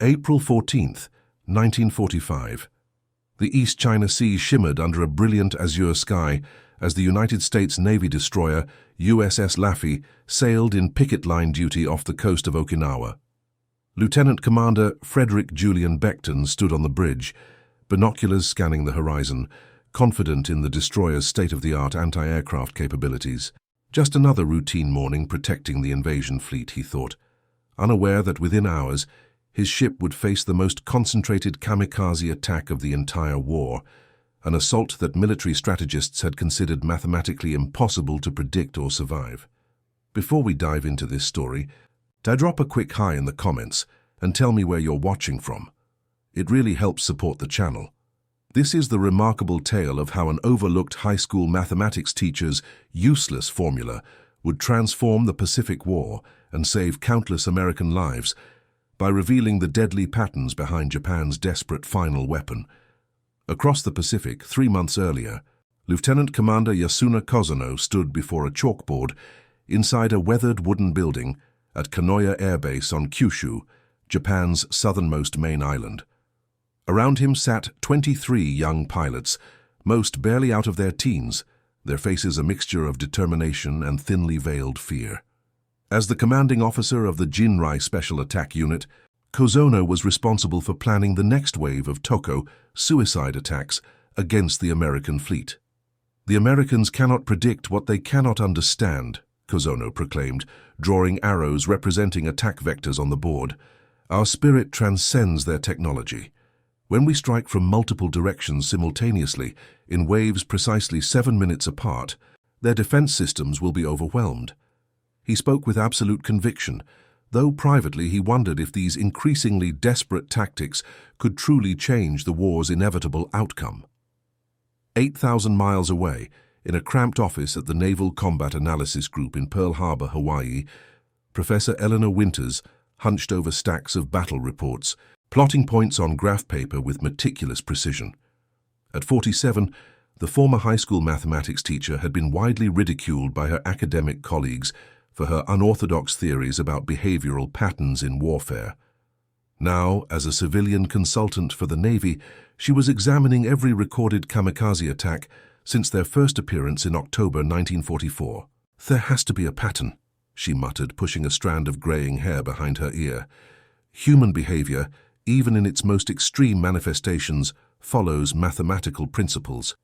April 14th, 1945. The East China Sea shimmered under a brilliant azure sky as the United States Navy destroyer USS Laffey sailed in picket line duty off the coast of Okinawa. Lieutenant Commander Frederick Julian Beckton stood on the bridge, binoculars scanning the horizon, confident in the destroyer's state-of-the-art anti-aircraft capabilities. Just another routine morning protecting the invasion fleet, he thought, unaware that within hours his ship would face the most concentrated kamikaze attack of the entire war, an assault that military strategists had considered mathematically impossible to predict or survive. Before we dive into this story, drop a quick hi in the comments and tell me where you're watching from. It really helps support the channel. This is the remarkable tale of how an overlooked high school mathematics teacher's useless formula would transform the Pacific War and save countless American lives by revealing the deadly patterns behind Japan's desperate final weapon. Across the Pacific, 3 months earlier, Lieutenant Commander Yasuna Kozuno stood before a chalkboard inside a weathered wooden building at Kanoya Air Base on Kyushu, Japan's southernmost main island. Around him sat 23 young pilots, most barely out of their teens, their faces a mixture of determination and thinly veiled fear. As the commanding officer of the Jinrai Special Attack Unit, Kozuno was responsible for planning the next wave of Toko suicide attacks against the American fleet. "The Americans cannot predict what they cannot understand," Kozuno proclaimed, drawing arrows representing attack vectors on the board. "Our spirit transcends their technology. When we strike from multiple directions simultaneously, in waves precisely 7 minutes apart, their defense systems will be overwhelmed." He spoke with absolute conviction, though privately he wondered if these increasingly desperate tactics could truly change the war's inevitable outcome. 8,000 miles away, in a cramped office at the Naval Combat Analysis Group in Pearl Harbor, Hawaii, Professor Eleanor Winters hunched over stacks of battle reports, plotting points on graph paper with meticulous precision. At 47, the former high school mathematics teacher had been widely ridiculed by her academic colleagues for her unorthodox theories about behavioral patterns in warfare. Now, as a civilian consultant for the Navy, she was examining every recorded kamikaze attack since their first appearance in October 1944. "There has to be a pattern," she muttered, pushing a strand of graying hair behind her ear. "Human behavior, even in its most extreme manifestations, follows mathematical principles."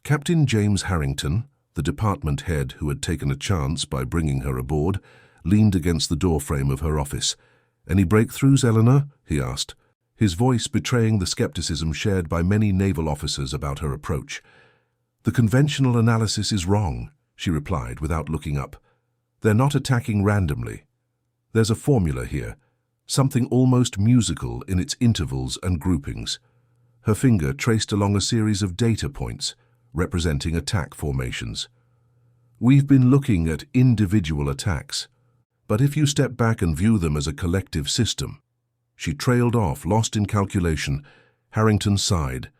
Captain James Harrington, the department head who had taken a chance by bringing her aboard, leaned against the doorframe of her office. "Any breakthroughs, Eleanor?" he asked, his voice betraying the skepticism shared by many naval officers about her approach. "The conventional analysis is wrong," she replied without looking up. "They're not attacking randomly. There's a formula here, something almost musical in its intervals and groupings." Her finger traced along a series of data points, representing attack formations. "We've been looking at individual attacks, but if you step back and view them as a collective system..." She trailed off, lost in calculation. Harrington sighed.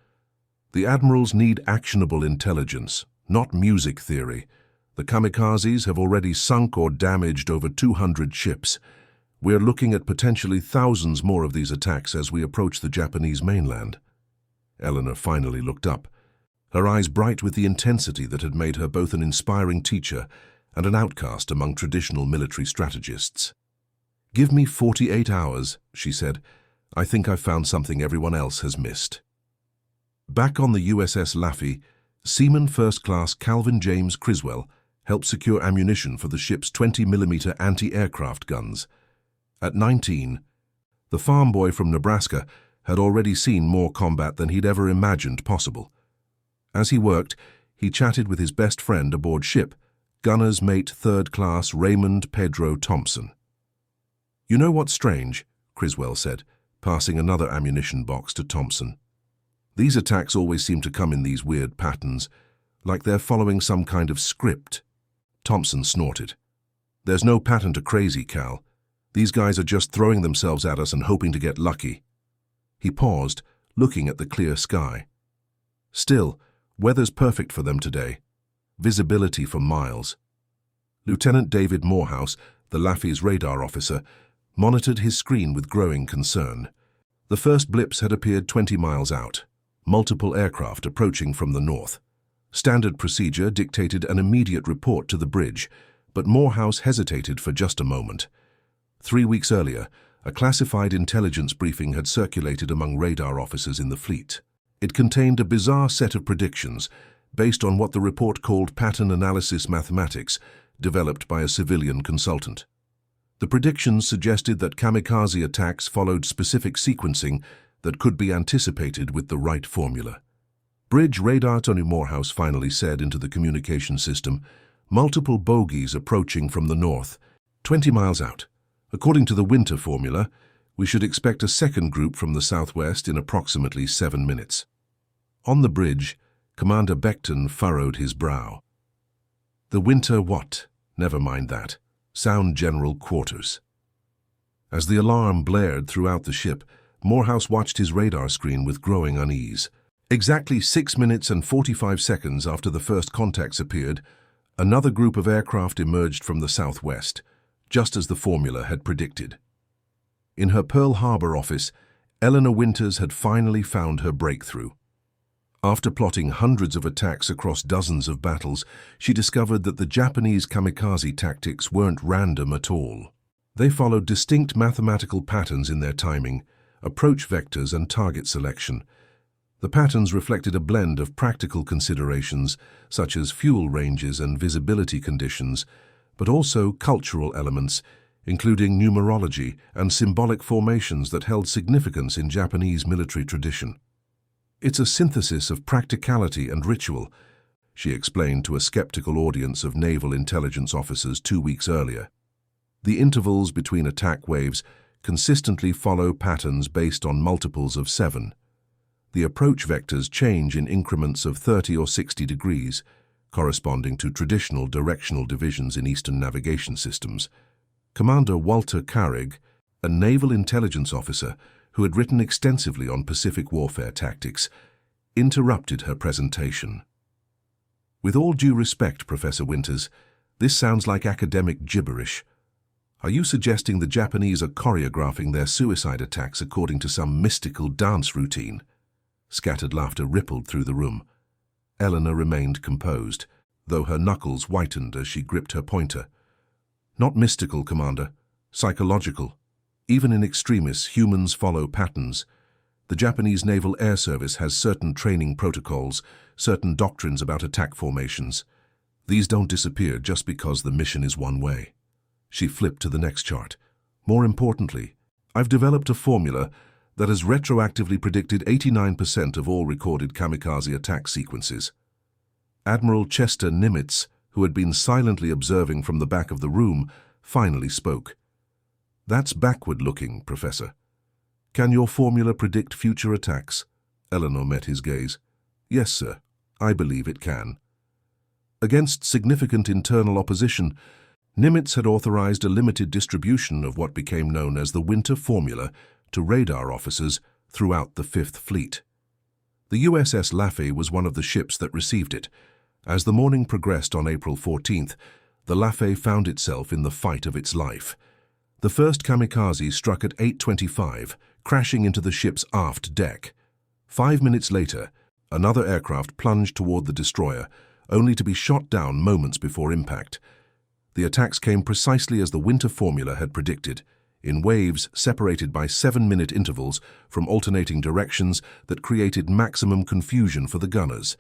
"The admirals need actionable intelligence, not music theory. The kamikazes have already sunk or damaged over 200 ships. We're looking at potentially thousands more of these attacks as we approach the Japanese mainland." Eleanor finally looked up, her eyes bright with the intensity that had made her both an inspiring teacher and an outcast among traditional military strategists. "Give me 48 hours, she said. "I think I've found something everyone else has missed." Back on the USS Laffey, Seaman First Class Calvin James Criswell helped secure ammunition for the ship's 20mm anti-aircraft guns. At 19, the farm boy from Nebraska had already seen more combat than he'd ever imagined possible. As he worked, he chatted with his best friend aboard ship, gunner's mate 3rd Class Raymond Pedro Thompson. "You know what's strange?" Criswell said, passing another ammunition box to Thompson. "These attacks always seem to come in these weird patterns, like they're following some kind of script." Thompson snorted. "There's no pattern to crazy, Cal. These guys are just throwing themselves at us and hoping to get lucky." He paused, looking at the clear sky. "Still, weather's perfect for them today. Visibility for miles." Lieutenant David Morehouse, the Laffey's radar officer, monitored his screen with growing concern. The first blips had appeared 20 miles out, multiple aircraft approaching from the north. Standard procedure dictated an immediate report to the bridge, but Morehouse hesitated for just a moment. 3 weeks earlier, a classified intelligence briefing had circulated among radar officers in the fleet. It contained a bizarre set of predictions based on what the report called pattern analysis mathematics, developed by a civilian consultant. The predictions suggested that kamikaze attacks followed specific sequencing that could be anticipated with the right formula. Bridge radar, Tony Morehouse finally said into the communication system, multiple bogies approaching from the north, 20 miles out. According to the winter formula, we should expect a second group from the southwest in approximately 7 minutes. On the bridge, Commander Beckton furrowed his brow. The winter what? Never mind that. Sound general quarters. As the alarm blared throughout the ship, Morehouse watched his radar screen with growing unease. Exactly 6 minutes and 45 seconds after the first contacts appeared, another group of aircraft emerged from the southwest, just as the formula had predicted. In her Pearl Harbor office, Eleanor Winters had finally found her breakthrough. After plotting hundreds of attacks across dozens of battles, she discovered that the Japanese kamikaze tactics weren't random at all. They followed distinct mathematical patterns in their timing, approach vectors, and target selection. The patterns reflected a blend of practical considerations, such as fuel ranges and visibility conditions, but also cultural elements, including numerology and symbolic formations that held significance in Japanese military tradition. It's a synthesis of practicality and ritual, she explained to a skeptical audience of naval intelligence officers 2 weeks earlier. The intervals between attack waves consistently follow patterns based on multiples of 7. The approach vectors change in increments of 30 or 60 degrees, corresponding to traditional directional divisions in Eastern navigation systems. Commander Walter Carrig, a naval intelligence officer who had written extensively on Pacific warfare tactics, interrupted her presentation. With all due respect, Professor Winters, this sounds like academic gibberish. Are you suggesting the Japanese are choreographing their suicide attacks according to some mystical dance routine? Scattered laughter rippled through the room. Eleanor remained composed, though her knuckles whitened as she gripped her pointer. Not mystical, Commander. Psychological. Even in extremis, humans follow patterns. The Japanese Naval Air Service has certain training protocols, certain doctrines about attack formations. These don't disappear just because the mission is one way. She flipped to the next chart. More importantly, I've developed a formula that has retroactively predicted 89% of all recorded kamikaze attack sequences. Admiral Chester Nimitz, who had been silently observing from the back of the room, finally spoke. That's backward-looking, Professor. Can your formula predict future attacks? Eleanor met his gaze. Yes, sir. I believe it can. Against significant internal opposition, Nimitz had authorized a limited distribution of what became known as the Winter Formula to radar officers throughout the Fifth Fleet. The USS Laffey was one of the ships that received it. As the morning progressed on April 14th, the Laffey found itself in the fight of its life. The first kamikaze struck at 8:25, crashing into the ship's aft deck. 5 minutes later, another aircraft plunged toward the destroyer, only to be shot down moments before impact. The attacks came precisely as the Winter Formula had predicted, in waves separated by 7-minute intervals from alternating directions that created maximum confusion for the gunners.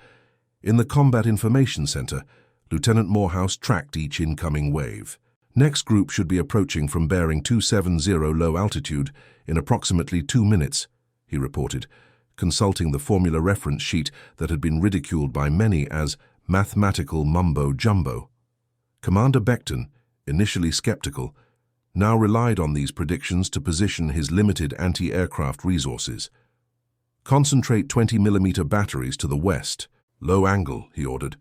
In the Combat Information Center, Lieutenant Morehouse tracked each incoming wave. Next group should be approaching from bearing 270 low altitude in approximately 2 minutes, he reported, consulting the formula reference sheet that had been ridiculed by many as mathematical mumbo-jumbo. Commander Beckton, initially skeptical, now relied on these predictions to position his limited anti-aircraft resources. Concentrate 20mm batteries to the west. Low angle, he ordered.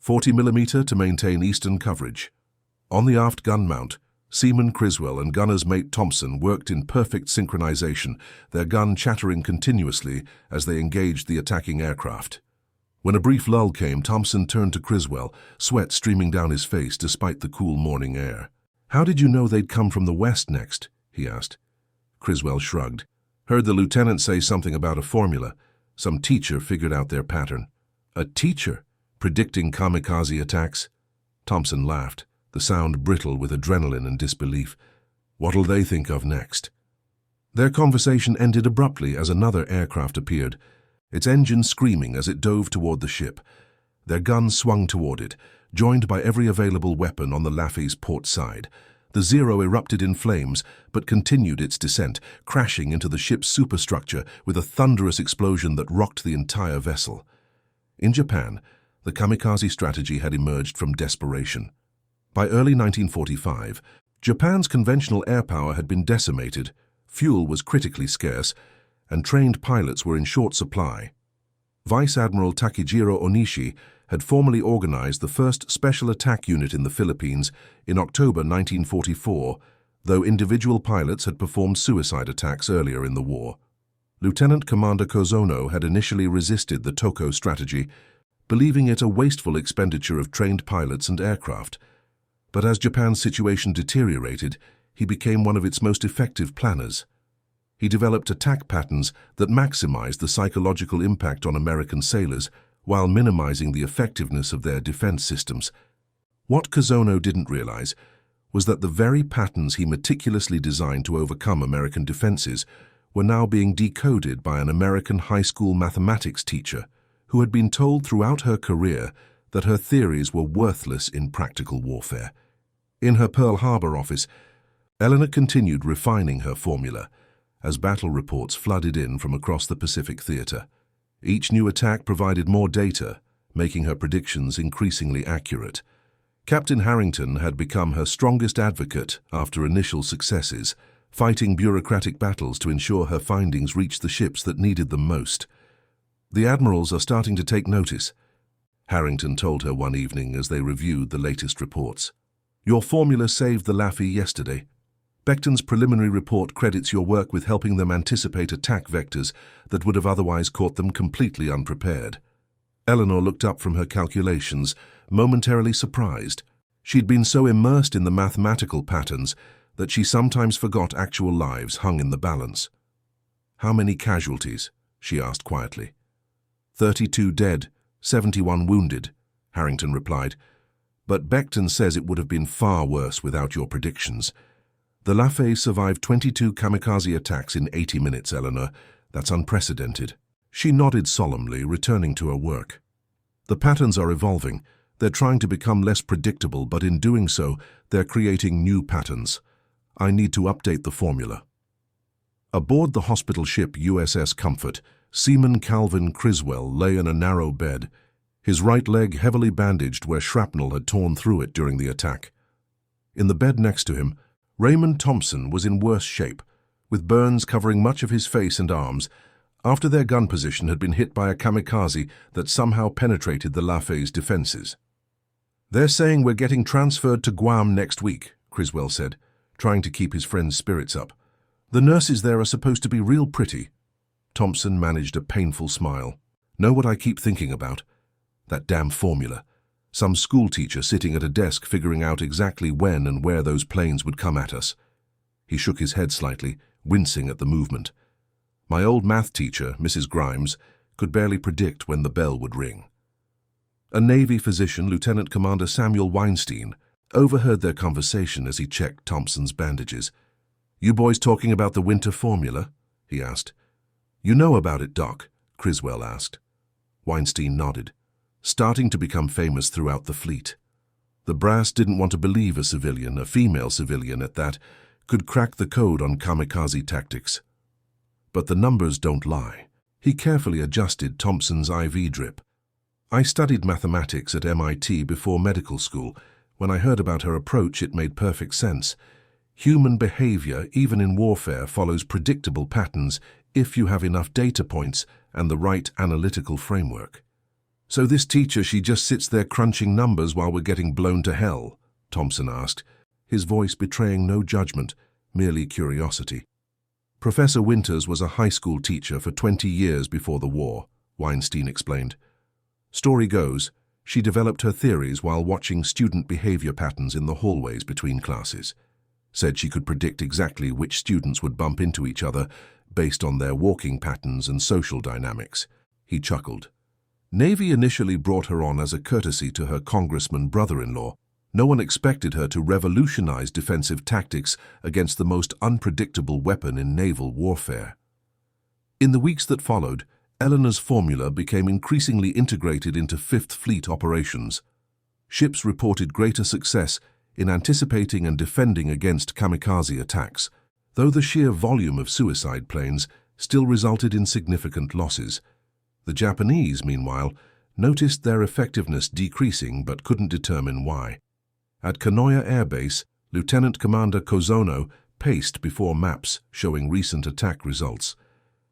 40mm to maintain eastern coverage. On the aft gun mount, Seaman Criswell and gunner's mate Thompson worked in perfect synchronization, their gun chattering continuously as they engaged the attacking aircraft. When a brief lull came, Thompson turned to Criswell, sweat streaming down his face despite the cool morning air. How did you know they'd come from the west next? he asked. Criswell shrugged. Heard the lieutenant say something about a formula. Some teacher figured out their pattern. A teacher? Predicting kamikaze attacks? Thompson laughed, the sound brittle with adrenaline and disbelief. What'll they think of next? Their conversation ended abruptly as another aircraft appeared, its engine screaming as it dove toward the ship. Their guns swung toward it, joined by every available weapon on the Laffey's port side. The Zero erupted in flames, but continued its descent, crashing into the ship's superstructure with a thunderous explosion that rocked the entire vessel. In Japan, the kamikaze strategy had emerged from desperation. By early 1945, Japan's conventional air power had been decimated, fuel was critically scarce, and trained pilots were in short supply. Vice Admiral Takejiro Onishi had formally organized the first Special Attack Unit in the Philippines in October 1944, though individual pilots had performed suicide attacks earlier in the war. Lieutenant Commander Kozono had initially resisted the Toko strategy, believing it a wasteful expenditure of trained pilots and aircraft. But as Japan's situation deteriorated, he became one of its most effective planners. He developed attack patterns that maximized the psychological impact on American sailors while minimizing the effectiveness of their defense systems. What Kozono didn't realize was that the very patterns he meticulously designed to overcome American defenses were now being decoded by an American high school mathematics teacher who had been told throughout her career that her theories were worthless in practical warfare. In her Pearl Harbor office, Eleanor continued refining her formula as battle reports flooded in from across the Pacific Theater. Each new attack provided more data, making her predictions increasingly accurate. Captain Harrington had become her strongest advocate after initial successes, fighting bureaucratic battles to ensure her findings reached the ships that needed them most. The admirals are starting to take notice, Harrington told her one evening as they reviewed the latest reports. Your formula saved the Laffey yesterday. Beckton's preliminary report credits your work with helping them anticipate attack vectors that would have otherwise caught them completely unprepared. Eleanor looked up from her calculations, momentarily surprised. She'd been so immersed in the mathematical patterns that she sometimes forgot actual lives hung in the balance. How many casualties? She asked quietly. 32 dead, 71 wounded, Harrington replied. But Beckton says it would have been far worse without your predictions. The Laffey survived 22 kamikaze attacks in 80 minutes, Eleanor. That's unprecedented. She nodded solemnly, returning to her work. The patterns are evolving. They're trying to become less predictable, but in doing so, they're creating new patterns. I need to update the formula. Aboard the hospital ship USS Comfort, Seaman Calvin Criswell lay in a narrow bed, his right leg heavily bandaged where shrapnel had torn through it during the attack. In the bed next to him, Raymond Thompson was in worse shape, with burns covering much of his face and arms, after their gun position had been hit by a kamikaze that somehow penetrated the Laffey's defenses. They're saying we're getting transferred to Guam next week, Criswell said, trying to keep his friend's spirits up. The nurses there are supposed to be real pretty. Thompson managed a painful smile. Know what I keep thinking about? That damn formula. Some schoolteacher sitting at a desk figuring out exactly when and where those planes would come at us. He shook his head slightly, wincing at the movement. My old math teacher, Mrs. Grimes, could barely predict when the bell would ring. A Navy physician, Lieutenant Commander Samuel Weinstein, overheard their conversation as he checked Thompson's bandages. You boys talking about the winter formula? He asked. You know about it, Doc? Criswell asked. Weinstein nodded. Starting to become famous throughout the fleet. The brass didn't want to believe a civilian, a female civilian at that, could crack the code on kamikaze tactics. But the numbers don't lie. He carefully adjusted Thompson's IV drip. I studied mathematics at MIT before medical school. When I heard about her approach, it made perfect sense. Human behavior, even in warfare, follows predictable patterns if you have enough data points and the right analytical framework. So this teacher, she just sits there crunching numbers while we're getting blown to hell? Thompson asked, his voice betraying no judgment, merely curiosity. Professor Winters was a high school teacher for 20 years before the war, Weinstein explained. Story goes, she developed her theories while watching student behavior patterns in the hallways between classes. said she could predict exactly which students would bump into each other based on their walking patterns and social dynamics. He chuckled. Navy initially brought her on as a courtesy to her congressman brother-in-law. No one expected her to revolutionize defensive tactics against the most unpredictable weapon in naval warfare. In the weeks that followed, Eleanor's formula became increasingly integrated into Fifth Fleet operations. Ships reported greater success in anticipating and defending against kamikaze attacks, though the sheer volume of suicide planes still resulted in significant losses. The Japanese, meanwhile, noticed their effectiveness decreasing but couldn't determine why. At Kanoya Air Base, Lieutenant Commander Kozono paced before maps showing recent attack results.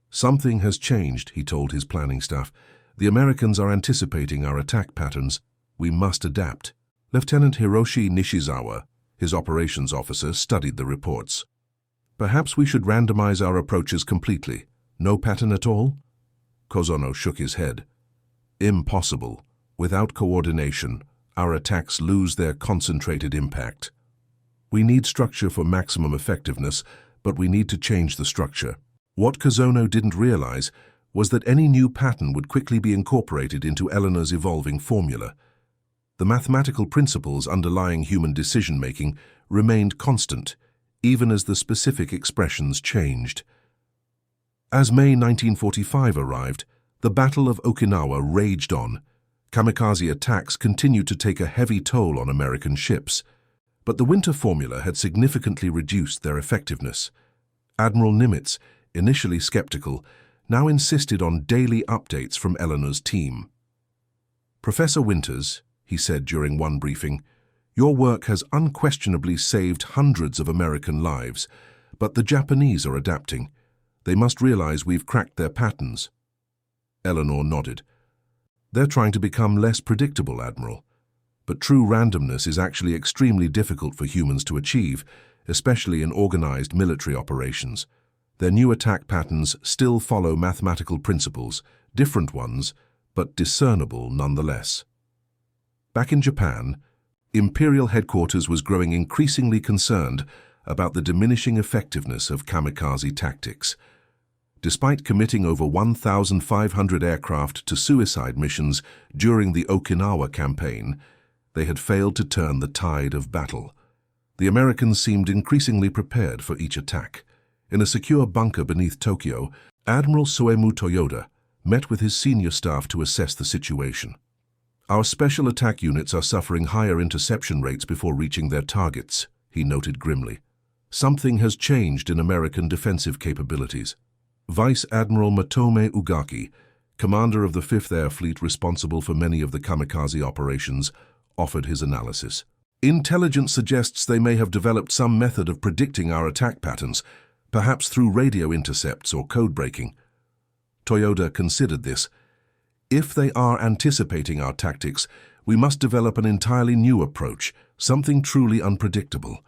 "Something has changed," he told his planning staff. "The Americans are anticipating our attack patterns. We must adapt." Lieutenant Hiroshi Nishizawa, his operations officer, studied the reports. "Perhaps we should randomize our approaches completely. No pattern at all?" Kozono shook his head. "Impossible. Without coordination, our attacks lose their concentrated impact. We need structure for maximum effectiveness, but we need to change the structure." What Kozono didn't realize was that any new pattern would quickly be incorporated into Eleanor's evolving formula. The mathematical principles underlying human decision-making remained constant, even as the specific expressions changed. As May 1945 arrived, the Battle of Okinawa raged on. Kamikaze attacks continued to take a heavy toll on American ships, but the winter formula had significantly reduced their effectiveness. Admiral Nimitz, initially skeptical, now insisted on daily updates from Eleanor's team. "Professor Winters," he said during one briefing, "your work has unquestionably saved hundreds of American lives, but the Japanese are adapting. They must realize we've cracked their patterns." Eleanor nodded. "They're trying to become less predictable, Admiral. But true randomness is actually extremely difficult for humans to achieve, especially in organized military operations. Their new attack patterns still follow mathematical principles, different ones, but discernible nonetheless." Back in Japan, Imperial Headquarters was growing increasingly concerned about the diminishing effectiveness of kamikaze tactics. Despite committing over 1,500 aircraft to suicide missions during the Okinawa campaign, they had failed to turn the tide of battle. The Americans seemed increasingly prepared for each attack. In a secure bunker beneath Tokyo, Admiral Soemu Toyoda met with his senior staff to assess the situation. "Our special attack units are suffering higher interception rates before reaching their targets," he noted grimly. "Something has changed in American defensive capabilities." Vice Admiral Matome Ugaki, commander of the 5th Air Fleet responsible for many of the kamikaze operations, offered his analysis. "Intelligence suggests they may have developed some method of predicting our attack patterns, perhaps through radio intercepts or code breaking." Toyoda considered this. "If they are anticipating our tactics, we must develop an entirely new approach, something truly unpredictable."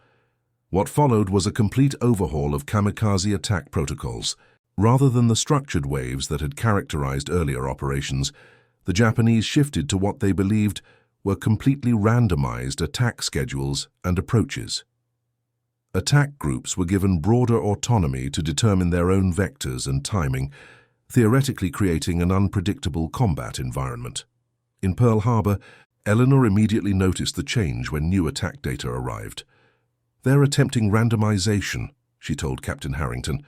What followed was a complete overhaul of kamikaze attack protocols. Rather than the structured waves that had characterized earlier operations, the Japanese shifted to what they believed were completely randomized attack schedules and approaches. Attack groups were given broader autonomy to determine their own vectors and timing, theoretically creating an unpredictable combat environment. In Pearl Harbor, Eleanor immediately noticed the change when new attack data arrived. "They're attempting randomization," she told Captain Harrington,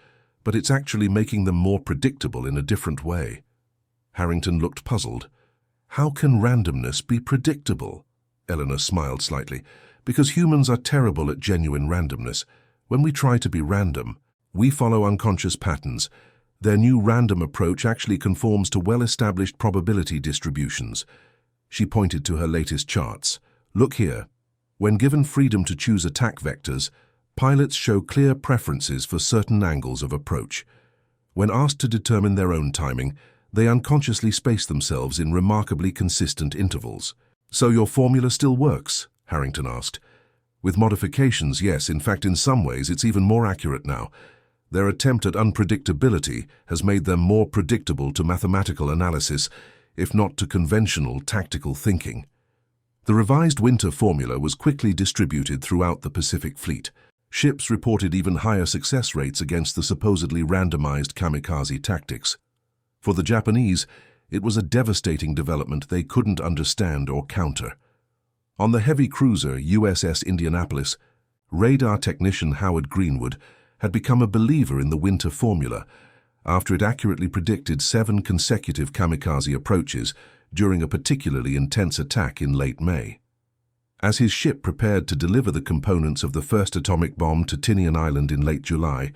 "but it's actually making them more predictable in a different way." Harrington looked puzzled. "How can randomness be predictable?" Eleanor smiled slightly. "Because humans are terrible at genuine randomness. When we try to be random, we follow unconscious patterns. Their new random approach actually conforms to well-established probability distributions." She pointed to her latest charts. "Look here. When given freedom to choose attack vectors, pilots show clear preferences for certain angles of approach. When asked to determine their own timing, they unconsciously space themselves in remarkably consistent intervals." "So your formula still works?" Harrington asked. "With modifications, yes. In fact, in some ways, it's even more accurate now. Their attempt at unpredictability has made them more predictable to mathematical analysis, if not to conventional tactical thinking." The revised winter formula was quickly distributed throughout the Pacific Fleet. Ships reported even higher success rates against the supposedly randomized kamikaze tactics. For the Japanese, it was a devastating development they couldn't understand or counter. On the heavy cruiser USS Indianapolis, radar technician Howard Greenwood had become a believer in the winter formula after it accurately predicted 7 consecutive kamikaze approaches during a particularly intense attack in late May. As his ship prepared to deliver the components of the first atomic bomb to Tinian Island in late July,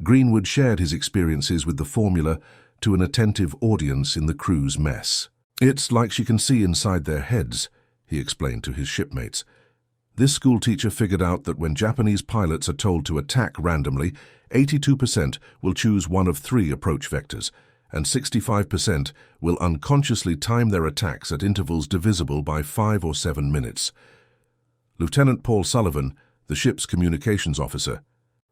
Greenwood shared his experiences with the formula to an attentive audience in the crew's mess. "It's like she can see inside their heads," he explained to his shipmates. "This schoolteacher figured out that when Japanese pilots are told to attack randomly, 82% will choose one of 3 approach vectors, and 65% will unconsciously time their attacks at intervals divisible by 5 or 7 minutes. Lieutenant Paul Sullivan, the ship's communications officer,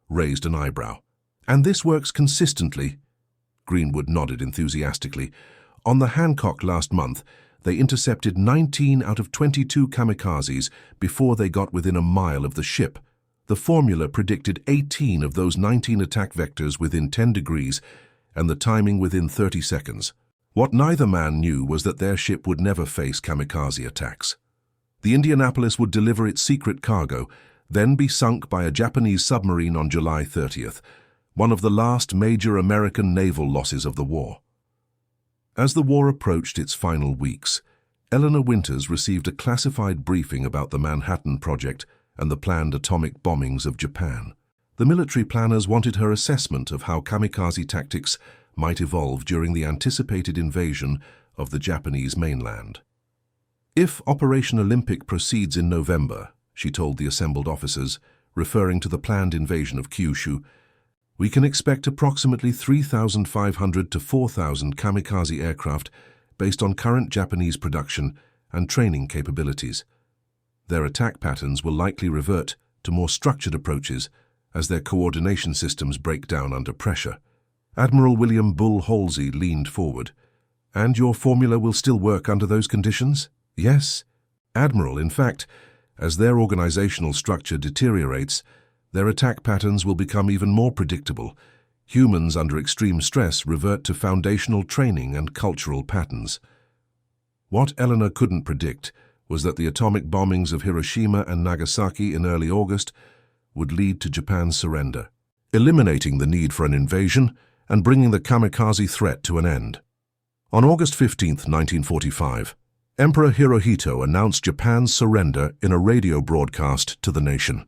raised an eyebrow. "And this works consistently?" Greenwood nodded enthusiastically. "On the Hancock last month, they intercepted 19 out of 22 kamikazes before they got within a mile of the ship. The formula predicted 18 of those 19 attack vectors within 10 degrees and the timing within 30 seconds. What neither man knew was that their ship would never face kamikaze attacks. The Indianapolis would deliver its secret cargo, then be sunk by a Japanese submarine on July 30th, one of the last major American naval losses of the war." As the war approached its final weeks, Eleanor Winters received a classified briefing about the Manhattan Project and the planned atomic bombings of Japan. The military planners wanted her assessment of how kamikaze tactics might evolve during the anticipated invasion of the Japanese mainland. "If Operation Olympic proceeds in November," she told the assembled officers, referring to the planned invasion of Kyushu, "we can expect approximately 3,500 to 4,000 kamikaze aircraft based on current Japanese production and training capabilities. Their attack patterns will likely revert to more structured approaches as their coordination systems break down under pressure." Admiral William Bull Halsey leaned forward. "And your formula will still work under those conditions?" "Yes, Admiral. In fact, as their organizational structure deteriorates, their attack patterns will become even more predictable. Humans under extreme stress revert to foundational training and cultural patterns." What Eleanor couldn't predict was that the atomic bombings of Hiroshima and Nagasaki in early August would lead to Japan's surrender, eliminating the need for an invasion and bringing the kamikaze threat to an end. On August 15, 1945, Emperor Hirohito announced Japan's surrender in a radio broadcast to the nation.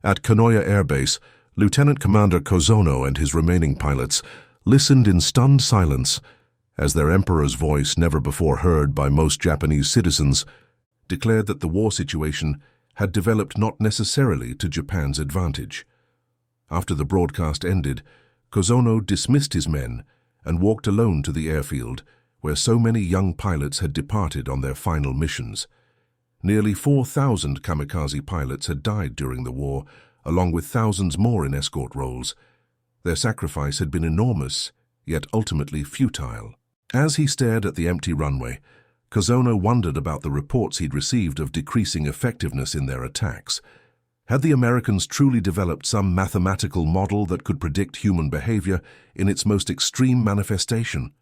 At Kanoya Air Base, Lieutenant Commander Kozono and his remaining pilots listened in stunned silence as their emperor's voice, never before heard by most Japanese citizens, declared that the war situation had developed not necessarily to Japan's advantage. After the broadcast ended, Kozono dismissed his men and walked alone to the airfield, where so many young pilots had departed on their final missions. Nearly 4,000 kamikaze pilots had died during the war, along with thousands more in escort roles. Their sacrifice had been enormous, yet ultimately futile. As he stared at the empty runway, Kozono wondered about the reports he'd received of decreasing effectiveness in their attacks. Had the Americans truly developed some mathematical model that could predict human behavior in its most extreme manifestation?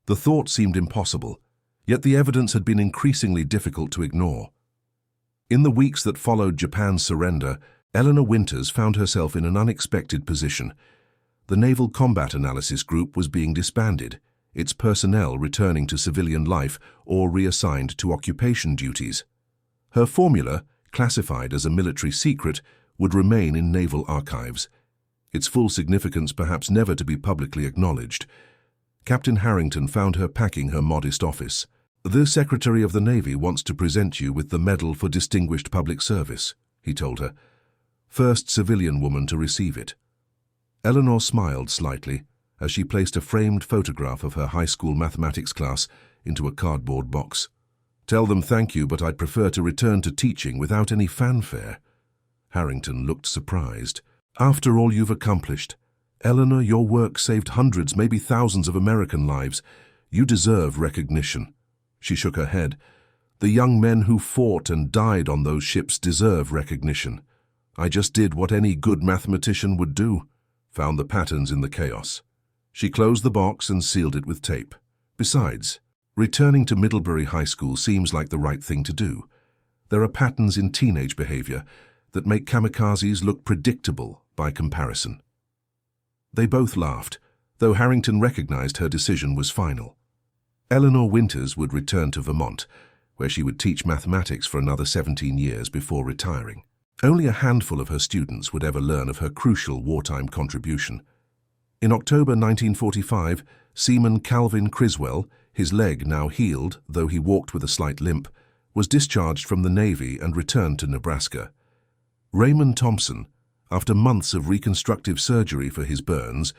The thought seemed impossible, yet the evidence had been increasingly difficult to ignore. In the weeks that followed Japan's surrender, Eleanor Winters found herself in an unexpected position. The Naval Combat Analysis Group was being disbanded, its personnel returning to civilian life or reassigned to occupation duties. Her formula, classified as a military secret, would remain in naval archives, its full significance perhaps never to be publicly acknowledged. Captain Harrington found her packing her modest office. "The Secretary of the Navy wants to present you with the Medal for Distinguished Public Service," he told her. First civilian woman to receive it. Eleanor smiled slightly as she placed a framed photograph of her high school mathematics class into a cardboard box. "Tell them thank you, but I'd prefer to return to teaching without any fanfare." Harrington looked surprised. "After all you've accomplished, Eleanor, your work saved hundreds, maybe thousands of American lives. You deserve recognition." She shook her head. "The young men who fought and died on those ships deserve recognition. I just did what any good mathematician would do, found the patterns in the chaos. She closed the box and sealed it with tape. Besides, returning to Middlebury High School seems like the right thing to do. There are patterns in teenage behavior that make kamikazes look predictable by comparison. They both laughed, though Harrington recognized her decision was final. Eleanor Winters would return to Vermont, where she would teach mathematics for another 17 years before retiring. Only a handful of her students would ever learn of her crucial wartime contribution. In October 1945, Seaman Calvin Criswell, his leg now healed, though he walked with a slight limp, was discharged from the Navy and returned to Nebraska. Raymond Thompson, after months of reconstructive surgery for his burns,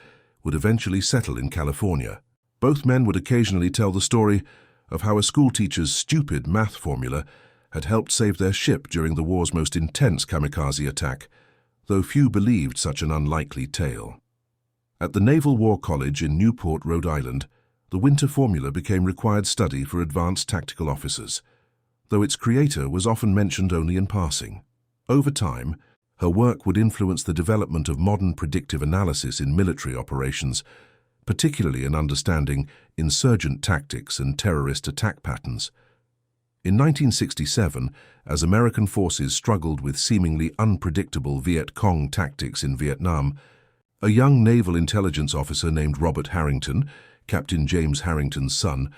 would eventually settle in California. Both men would occasionally tell the story of how a schoolteacher's stupid math formula had helped save their ship during the war's most intense kamikaze attack, though few believed such an unlikely tale. At the Naval War College in Newport, Rhode Island, the Winter formula became required study for advanced tactical officers, though its creator was often mentioned only in passing. Over time, her work would influence the development of modern predictive analysis in military operations, particularly in understanding insurgent tactics and terrorist attack patterns. In 1967, as American forces struggled with seemingly unpredictable Viet Cong tactics in Vietnam, a young naval intelligence officer named Robert Harrington, Captain James Harrington's son,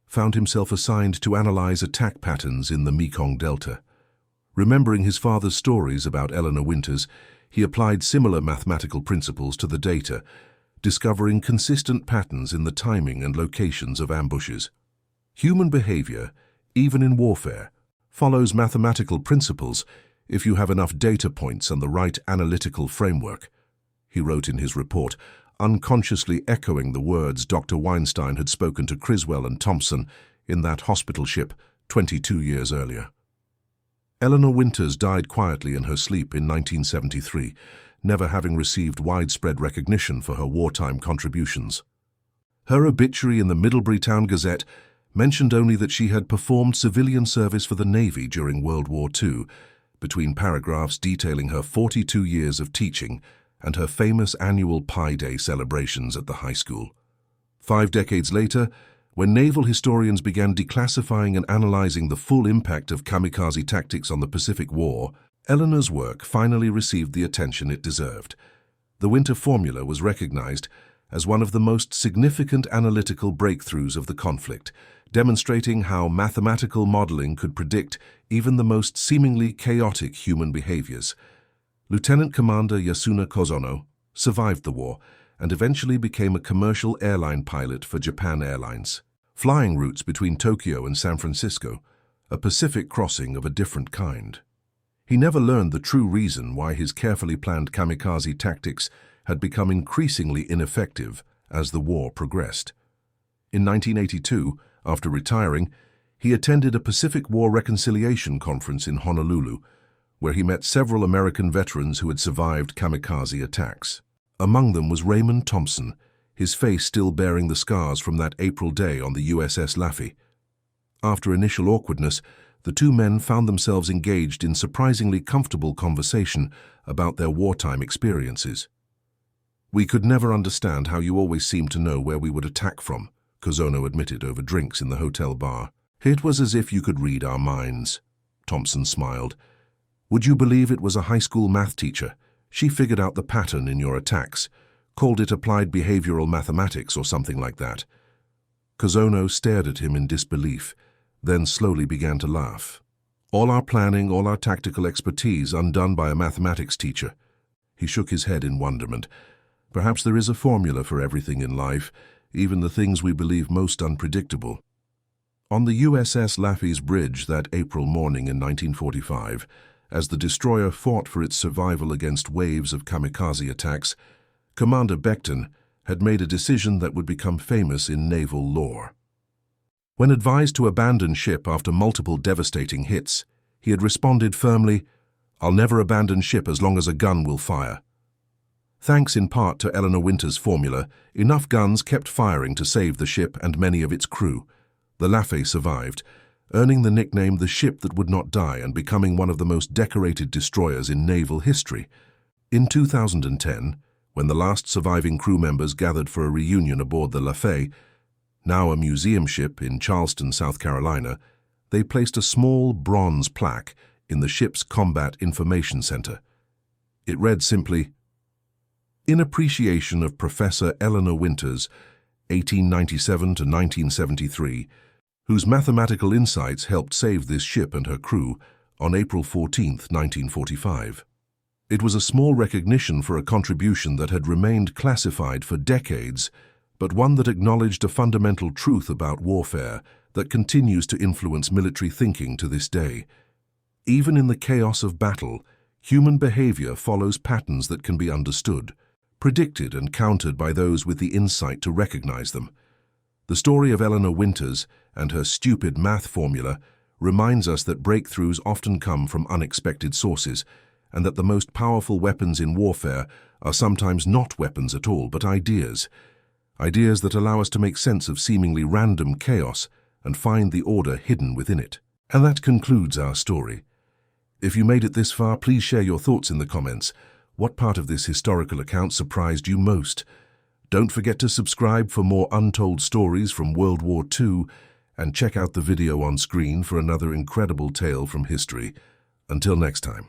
found himself assigned to analyze attack patterns in the Mekong Delta. Remembering his father's stories about Eleanor Winters, he applied similar mathematical principles to the data, discovering consistent patterns in the timing and locations of ambushes. Human behavior, even in warfare, follows mathematical principles if you have enough data points and the right analytical framework, he wrote in his report, unconsciously echoing the words Dr. Weinstein had spoken to Criswell and Thompson in that hospital ship 22 years earlier. Eleanor Winters died quietly in her sleep in 1973, never having received widespread recognition for her wartime contributions. Her obituary in the Middlebury Town Gazette mentioned only that she had performed civilian service for the Navy during World War II, between paragraphs detailing her 42 years of teaching and her famous annual Pi Day celebrations at the high school. 5 decades later, when naval historians began declassifying and analyzing the full impact of kamikaze tactics on the Pacific War, Eleanor's work finally received the attention it deserved. The Winter formula was recognized as one of the most significant analytical breakthroughs of the conflict, demonstrating how mathematical modeling could predict even the most seemingly chaotic human behaviors. Lieutenant Commander Yasuna Kozono survived the war and eventually became a commercial airline pilot for Japan Airlines, flying routes between Tokyo and San Francisco, a Pacific crossing of a different kind. He never learned the true reason why his carefully planned kamikaze tactics had become increasingly ineffective as the war progressed. In 1982, after retiring, he attended a Pacific War Reconciliation Conference in Honolulu, where he met several American veterans who had survived kamikaze attacks. Among them was Raymond Thompson, his face still bearing the scars from that April day on the USS Laffey. After initial awkwardness, the two men found themselves engaged in surprisingly comfortable conversation about their wartime experiences. "We could never understand how you always seemed to know where we would attack from," Kozono admitted over drinks in the hotel bar. "It was as if you could read our minds." Thompson smiled. "Would you believe it was a high school math teacher? She figured out the pattern in your attacks, called it applied behavioral mathematics or something like that." Kozono stared at him in disbelief, then slowly began to laugh. "All our planning, all our tactical expertise undone by a mathematics teacher." He shook his head in wonderment. "Perhaps there is a formula for everything in life, even the things we believe most unpredictable." On the USS Laffey's bridge that April morning in 1945, as the destroyer fought for its survival against waves of kamikaze attacks, Commander Beckton had made a decision that would become famous in naval lore. When advised to abandon ship after multiple devastating hits, he had responded firmly, "I'll never abandon ship as long as a gun will fire." Thanks in part to Eleanor Winters' formula, enough guns kept firing to save the ship and many of its crew. The Laffey survived, earning the nickname the ship that would not die and becoming one of the most decorated destroyers in naval history. In 2010, when the last surviving crew members gathered for a reunion aboard the Lafay, now a museum ship in Charleston, South Carolina, they placed a small bronze plaque in the ship's Combat Information Center. It read simply, "In appreciation of Professor Eleanor Winters, 1897 to 1973, whose mathematical insights helped save this ship and her crew on April 14, 1945. It was a small recognition for a contribution that had remained classified for decades, but one that acknowledged a fundamental truth about warfare that continues to influence military thinking to this day. Even in the chaos of battle, human behavior follows patterns that can be understood, predicted and countered by those with the insight to recognize them. The story of Eleanor Winters and her stupid math formula reminds us that breakthroughs often come from unexpected sources, and that the most powerful weapons in warfare are sometimes not weapons at all, but ideas. Ideas that allow us to make sense of seemingly random chaos and find the order hidden within it. And that concludes our story. If you made it this far, please share your thoughts in the comments. What part of this historical account surprised you most? Don't forget to subscribe for more untold stories from World War II, and check out the video on screen for another incredible tale from history. Until next time.